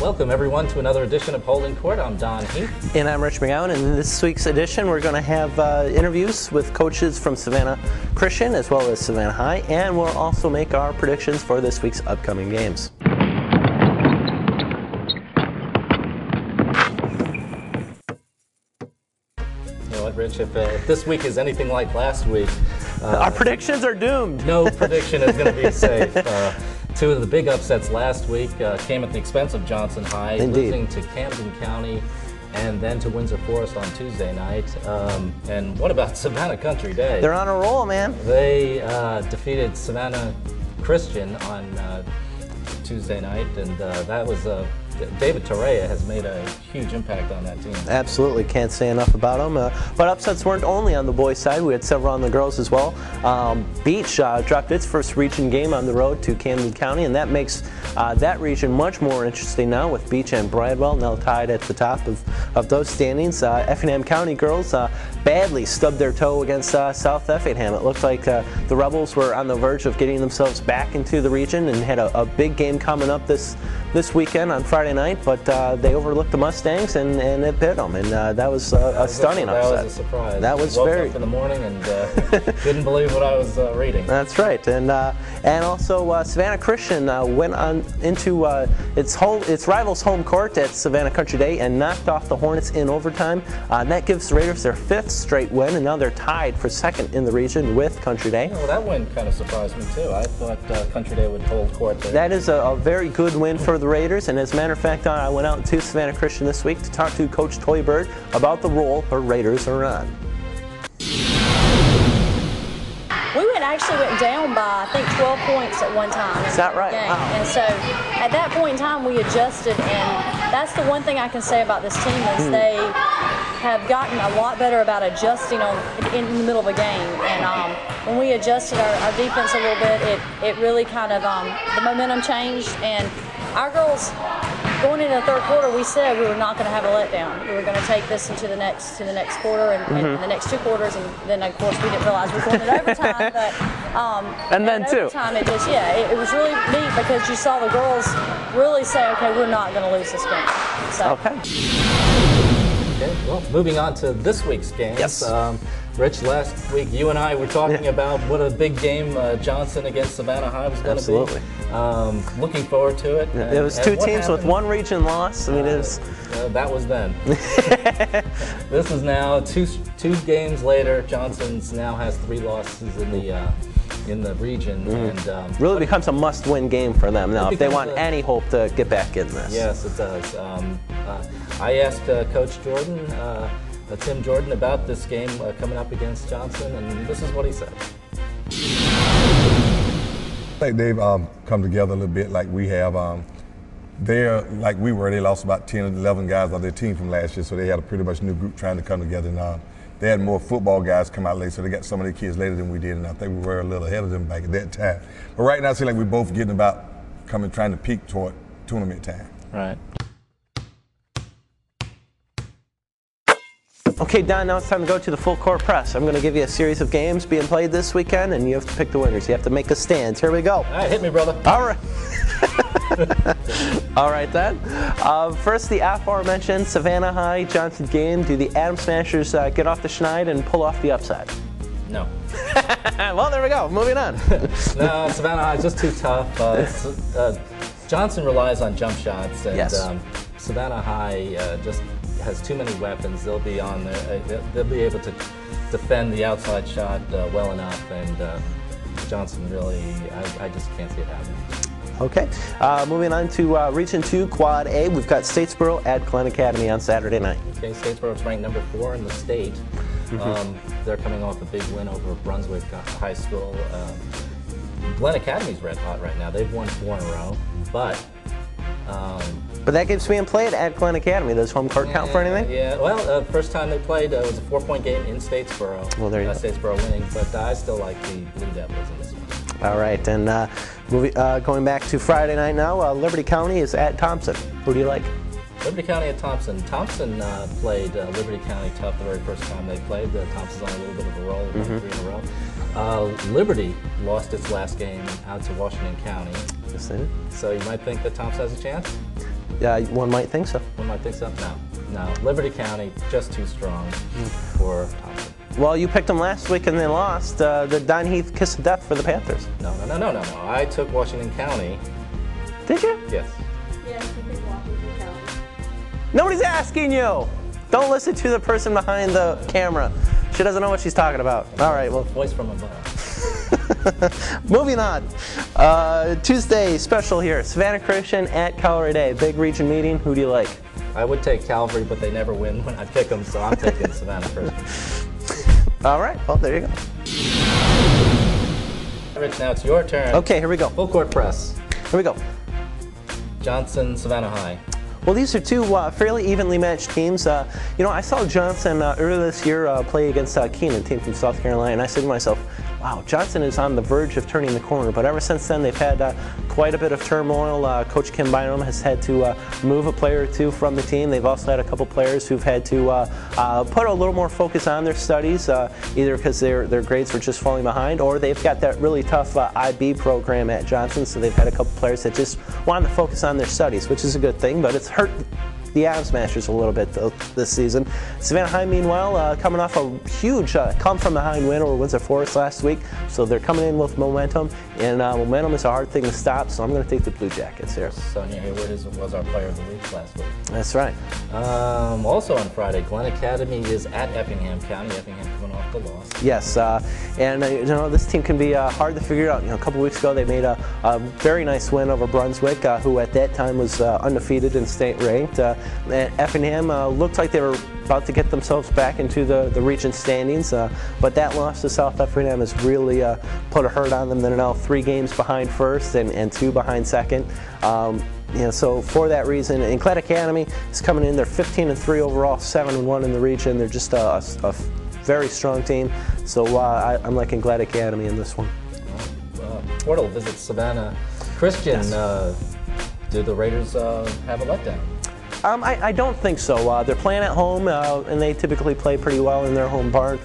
Welcome everyone to another edition of Holding Court. I'm Don Heath. And I'm Rich McGowan, and in this week's edition we're going to have interviews with coaches from Savannah Christian as well as Savannah High, and we'll also make our predictions for this week's upcoming games. You know what, Rich, if this week is anything like last week, our predictions are doomed. No prediction is going to be safe. Two of the big upsets last week came at the expense of Johnson High, Indeed. losing to Camden County and then to Windsor Forest on Tuesday night. And what about Savannah Country Day? They're on a roll, man. They defeated Savannah Christian on Tuesday night, and that was David Torreya has made a huge impact on that team. Absolutely, can't say enough about them. But upsets weren't only on the boys' side. We had several on the girls as well. Beach dropped its first region game on the road to Camden County, and that makes that region much more interesting now with Beach and Bridewell now tied at the top of those standings. Effingham County girls badly stubbed their toe against South Effingham. It looked like the Rebels were on the verge of getting themselves back into the region and had a big game coming up this weekend on Friday night, but they overlooked the Mustangs and it bit them, and that was a stunning upset. That was a surprise. That was Woke very up in the morning and didn't believe what I was reading. That's right, and also Savannah Christian went on into its rivals' home court at Savannah Country Day and knocked off the Hornets in overtime. That gives the Raiders their 5th straight win, and now they're tied for 2nd in the region with Country Day. Well, that win kind of surprised me too. I thought Country Day would hold court there. That is a very good win for the Raiders, and as a matter of fact, I went out to Savannah Christian this week to talk to Coach Toy Bird about the role her Raiders are on. We actually went down by, I think, 12 points at one time. Is that right? Wow. And so at that point in time, we adjusted, and that's the one thing I can say about this team is they have gotten a lot better about adjusting in the middle of a game. And when we adjusted our defense a little bit, it really kind of, the momentum changed, and our girls, going into the third quarter, we said we were not going to have a letdown. We were going to take this into the next quarter and the next 2 quarters, and then of course we didn't realize we were going into overtime. But and then overtime, it just it was really neat because you saw the girls really say, okay, we're not going to lose this game. So. Okay. Okay. Well, moving on to this week's games. Yes. Rich, last week you and I were talking about what a big game Johnson against Savannah High was going to be. Absolutely. Looking forward to it. It was two teams with one region loss. I mean, it was. That was then. This is now two games later. Johnson's now has 3 losses in the region, and really becomes a must-win game for them now if they want any hope to get back in this. Yes, it does. I asked Coach Jordan, Tim Jordan, about this game coming up against Johnson, and this is what he said. I think they've come together a little bit like we have. They're like we were. They lost about 10 or 11 guys on their team from last year, so they had a pretty much new group trying to come together. And they had more football guys come out late, so they got some of their kids later than we did, and I think we were a little ahead of them back at that time. But right now, it seems like we're both getting about trying to peak toward tournament time. Right. Okay, Don, now it's time to go to the full court press. I'm going to give you a series of games being played this weekend, and you have to pick the winners. You have to make a stand. Here we go. All right, hit me, brother. All right. All right, then. First, the aforementioned Savannah High Johnson game. Do the Adam Smashers get off the schneid and pull off the upset? No. Well, there we go. Moving on. No, Savannah High is just too tough. Johnson relies on jump shots, and yes. Savannah High just has too many weapons. They'll be on there. They'll be able to defend the outside shot well enough, and Johnson really, I just can't see it happening. Okay, moving on to Region 2, Quad A. We've got Statesboro at Glen Academy on Saturday night. Okay, Statesboro's ranked number 4 in the state. They're coming off a big win over Brunswick High School. Glen Academy's red hot right now. They've won 4 in a row, but that game's being played at Glen Academy. Does home court count for anything? Yeah, well, first time they played was a 4-point game in Statesboro. Well, there you go. Statesboro winning, but I still like the Blue Devils in this one. All right, and going back to Friday night now, Liberty County is at Thompson. Who do you like? Liberty County at Thompson. Thompson played Liberty County tough the very first time they played. Thompson's on a little bit of a roll, 3 in a row. Liberty lost its last game out to Washington County. Yes, they did. So you might think that Thompson has a chance? one might think so. One might think so. No. Liberty County just too strong for Thompson. Well, you picked them last week and they lost. The Don Heath kiss of death for the Panthers. No. I took Washington County. Did you? Yes. Yes, we picked Washington County. Nobody's asking you. Don't listen to the person behind the camera. She doesn't know what she's talking about. All right, well. Voice from above. Moving on. Tuesday special here. Savannah Christian at Calvary Day. Big region meeting. Who do you like? I would take Calvary, but they never win when I pick them, so I'm taking Savannah Christian. All right, well, there you go. Rich, now it's your turn. Okay, here we go. Full court press. Here we go. Johnson, Savannah High. Well, these are two fairly evenly matched teams. I saw Johnson earlier this year play against Keenan, a team from South Carolina, and I said to myself, wow, Johnson is on the verge of turning the corner. But ever since then, they've had quite a bit of turmoil. Coach Kim Bynum has had to move a player or two from the team. They've also had a couple players who've had to put a little more focus on their studies, either because their grades were just falling behind, or they've got that really tough IB program at Johnson, so they've had a couple players that just wanted to focus on their studies, which is a good thing, but it's hurt the Adams Masters a little bit this season. Savannah High, meanwhile, coming off a huge come-from-behind win over Windsor Forest last week, so they're coming in with momentum, and momentum is a hard thing to stop, so I'm going to take the Blue Jackets here. Sonia Hayward was our player of the week last week. That's right. Also on Friday, Glen Academy is at Effingham County. Effingham coming off the loss. Yes, and this team can be hard to figure out. A couple weeks ago they made a very nice win over Brunswick, who at that time was undefeated and state ranked. Effingham looked like they were about to get themselves back into the region standings, but that loss to South Effingham has really put a hurt on them. They're now 3 games behind first and 2 behind second. So for that reason, and Glen Academy is coming in. They're 15-3 overall, 7-1 in the region. They're just a very strong team. So I'm liking Glen Academy in this one. Portal visits Savannah Christian. Yes. Do the Raiders have a letdown? I don't think so. They're playing at home, and they typically play pretty well in their home barn.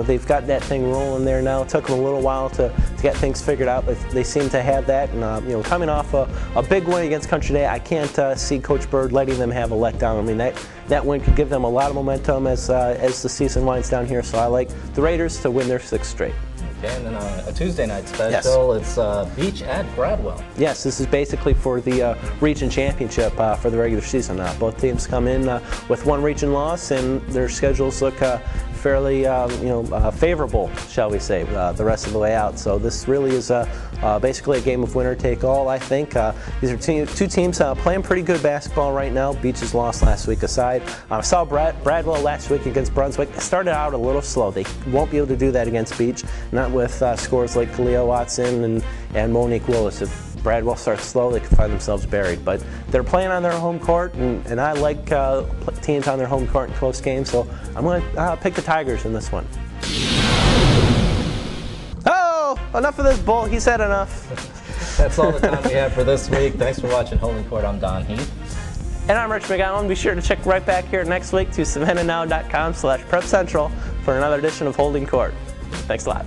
They've got that thing rolling there now. It took them a little while to get things figured out, but they seem to have that. And coming off a big win against Country Day, I can't see Coach Bird letting them have a letdown. I mean, that win could give them a lot of momentum as the season winds down here. So I like the Raiders to win their 6th straight. Okay, and then a Tuesday night special, yes. It's Beach at Bradwell. Yes, this is basically for the region championship for the regular season. Both teams come in with 1 region loss, and their schedules look fairly favorable, shall we say, the rest of the way out. So this really is basically a game of winner take all, I think. These are two teams playing pretty good basketball right now. Beach's loss last week aside. I saw Bradwell last week against Brunswick. It started out a little slow. They won't be able to do that against Beach, not with scores like Kalia Watson and Monique Willis. If Bradwell starts slow, they can find themselves buried. But they're playing on their home court, and I like teams on their home court in close games, so I'm going to pick the Tigers in this one. Oh, enough of this bull. He said enough. That's all the time we have for this week. Thanks for watching Holding Court. I'm Don Heath. And I'm Rich McGowan. Be sure to check right back here next week to savannahnow.com/prepcentral for another edition of Holding Court. Thanks a lot.